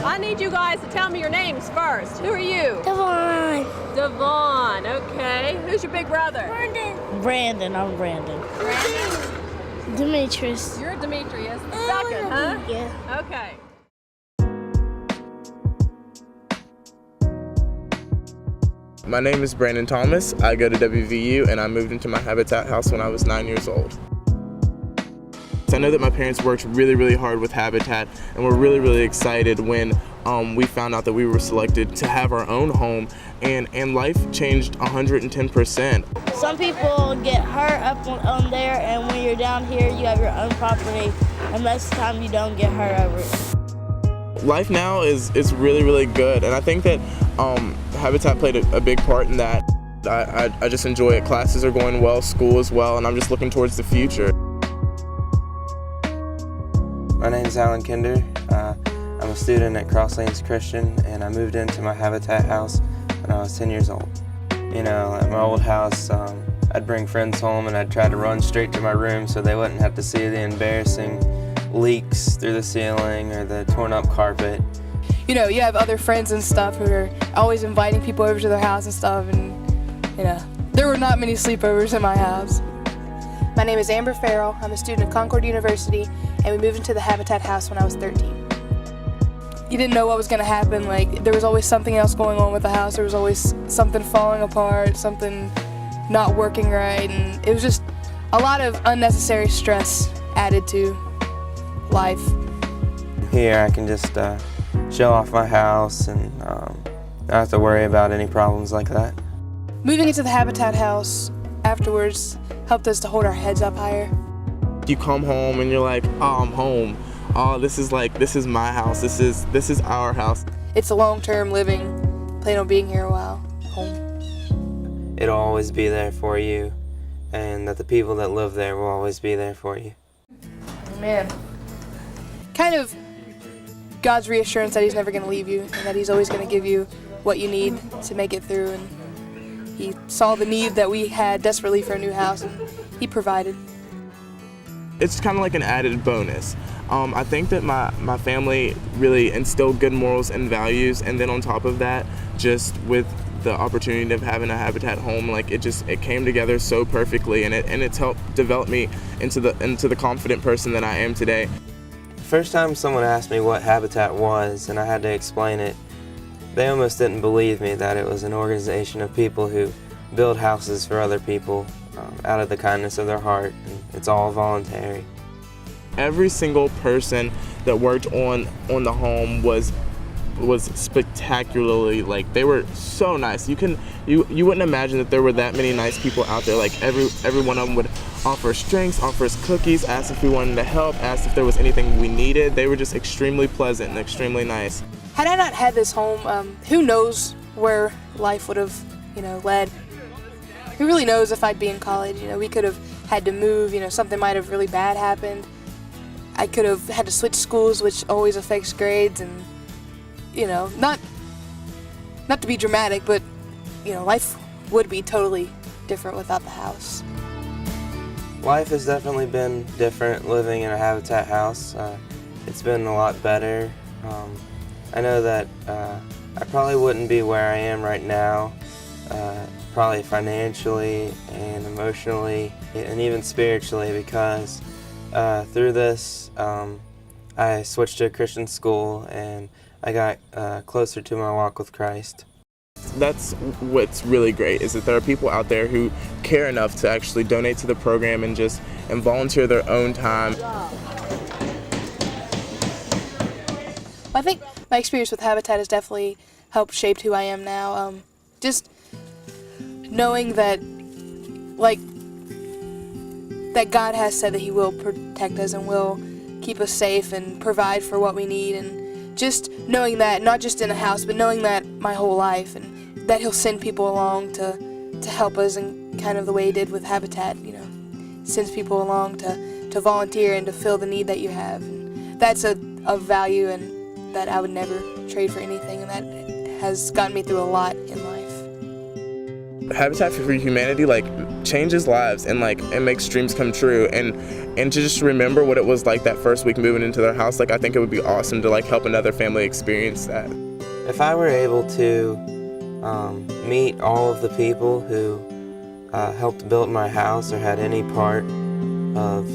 I need you guys to tell me your names first. Who are you? Devon. Devon, okay. Who's your big brother? Brandon, I'm Brandon. Brandon? Demetrius. You're Demetrius. Second, huh? Yeah. Okay. My name is Brandon Thomas. I go to WVU and I moved into my Habitat house when I was 9 years old. I know that my parents worked really, really hard with Habitat and we're really, really excited when we found out that we were selected to have our own home, and life changed 110%. Some people get hurt up on there, and when you're down here, you have your own property, and most of the time you don't get hurt over it. Life now is really, really good, and I think that Habitat played a big part in that. I just enjoy it. Classes are going well, school as well, and I'm just looking towards the future. My name is Alan Kinder. I'm a student at Crosslanes Christian, and I moved into my Habitat house when I was 10 years old. You know, at my old house, I'd bring friends home and I'd try to run straight to my room so they wouldn't have to see the embarrassing leaks through the ceiling or the torn up carpet. You know, you have other friends and stuff who are always inviting people over to their house and stuff, and you know, there were not many sleepovers in my house. My name is Amber Farrell. I'm a student at Concord University, and we moved into the Habitat house when I was 13. You didn't know what was going to happen. Like, there was always something else going on with the house. There was always something falling apart, something not working right, and it was just a lot of unnecessary stress added to life. Here I can just show off my house and not have to worry about any problems like that. Moving into the Habitat house afterwards helped us to hold our heads up higher. You come home and you're like, oh, I'm home. Oh, this is my house. This is our house. It's a long-term living, plan on being here a while, home. It'll always be there for you, and that the people that live there will always be there for you. Man. Kind of God's reassurance that He's never going to leave you and that He's always going to give you what you need to make it through. And He saw the need that we had desperately for a new house, and He provided. It's kind of like an added bonus. I think that my family really instilled good morals and values, and then on top of that, just with the opportunity of having a Habitat home, like it came together so perfectly, and it's helped develop me into the confident person that I am today. The first time someone asked me what Habitat was and I had to explain it, they almost didn't believe me that it was an organization of people who build houses for other people out of the kindness of their heart, and it's all voluntary. Every single person that worked on the home was spectacularly, like, they were so nice. You wouldn't imagine that there were that many nice people out there. Like every one of them would offer us drinks, offer us cookies, ask if we wanted to help, asked if there was anything we needed. They were just extremely pleasant and extremely nice. Had I not had this home, who knows where life would have, led. Who really knows if I'd be in college? We could have had to move, something might have really bad happened. I could have had to switch schools, which always affects grades, and, not to be dramatic, but, life would be totally different without the house. Life has definitely been different living in a Habitat house. It's been a lot better. I know that I probably wouldn't be where I am right now, probably financially and emotionally and even spiritually, because through this I switched to a Christian school and I got closer to my walk with Christ. That's what's really great, is that there are people out there who care enough to actually donate to the program and volunteer their own time. I think my experience with Habitat has definitely helped shape who I am now. Just knowing that, that God has said that He will protect us and will keep us safe and provide for what we need, and just knowing that, not just in a house, but knowing that my whole life, and that He'll send people along to help us in kind of the way He did with Habitat, sends people along to volunteer and to fill the need that you have. And that's a value and that I would never trade for anything, and that has gotten me through a lot in life. Habitat for Humanity like changes lives and like it makes dreams come true, and to just remember what it was like that first week moving into their house. Like I think it would be awesome to like help another family experience that. If I were able to meet all of the people who helped build my house or had any part of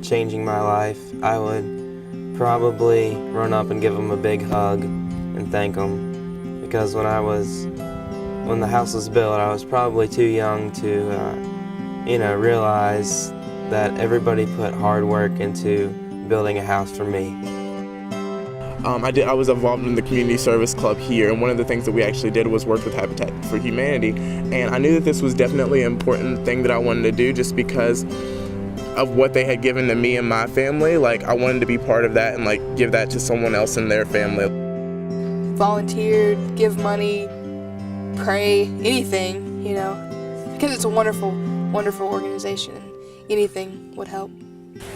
changing my life, I would probably run up and give them a big hug and thank them, because when the house was built, I was probably too young to realize that everybody put hard work into building a house for me. I was involved in the community service club here, and one of the things that we actually did was work with Habitat for Humanity, and I knew that this was definitely an important thing that I wanted to do just because of what they had given to me and my family. Like I wanted to be part of that and like give that to someone else in their family. Volunteer, give money, pray, anything, because it's a wonderful, wonderful organization, and anything would help.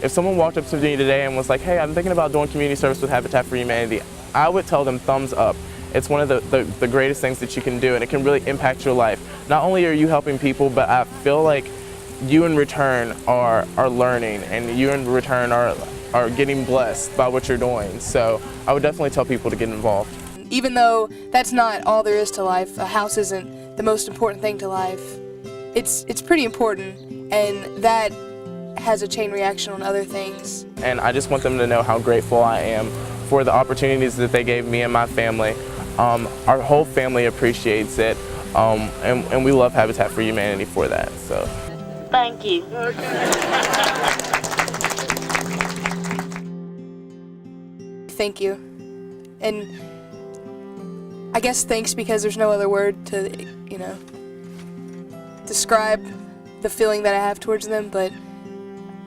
If someone walked up to me today and was like, hey, I'm thinking about doing community service with Habitat for Humanity, I would tell them thumbs up. It's one of the greatest things that you can do, and it can really impact your life. Not only are you helping people, but I feel like you in return are learning, and you in return are getting blessed by what you're doing. So I would definitely tell people to get involved. Even though that's not all there is to life, a house isn't the most important thing to life. It's pretty important, and that has a chain reaction on other things. And I just want them to know how grateful I am for the opportunities that they gave me and my family. Our whole family appreciates it, and we love Habitat for Humanity for that. So, Thank you. Thank you. And I guess thanks, because there's no other word to, describe the feeling that I have towards them, but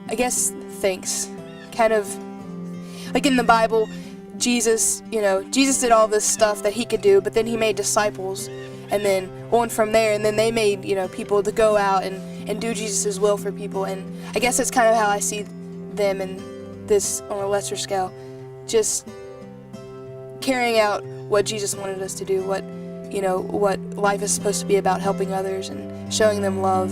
I guess thanks. Kind of like in the Bible, Jesus did all this stuff that he could do, but then he made disciples, and then on from there, and then they made, people to go out and do Jesus' will for people. And I guess that's kind of how I see them in this on a lesser scale, just carrying out what Jesus wanted us to do, what life is supposed to be about, helping others and showing them love.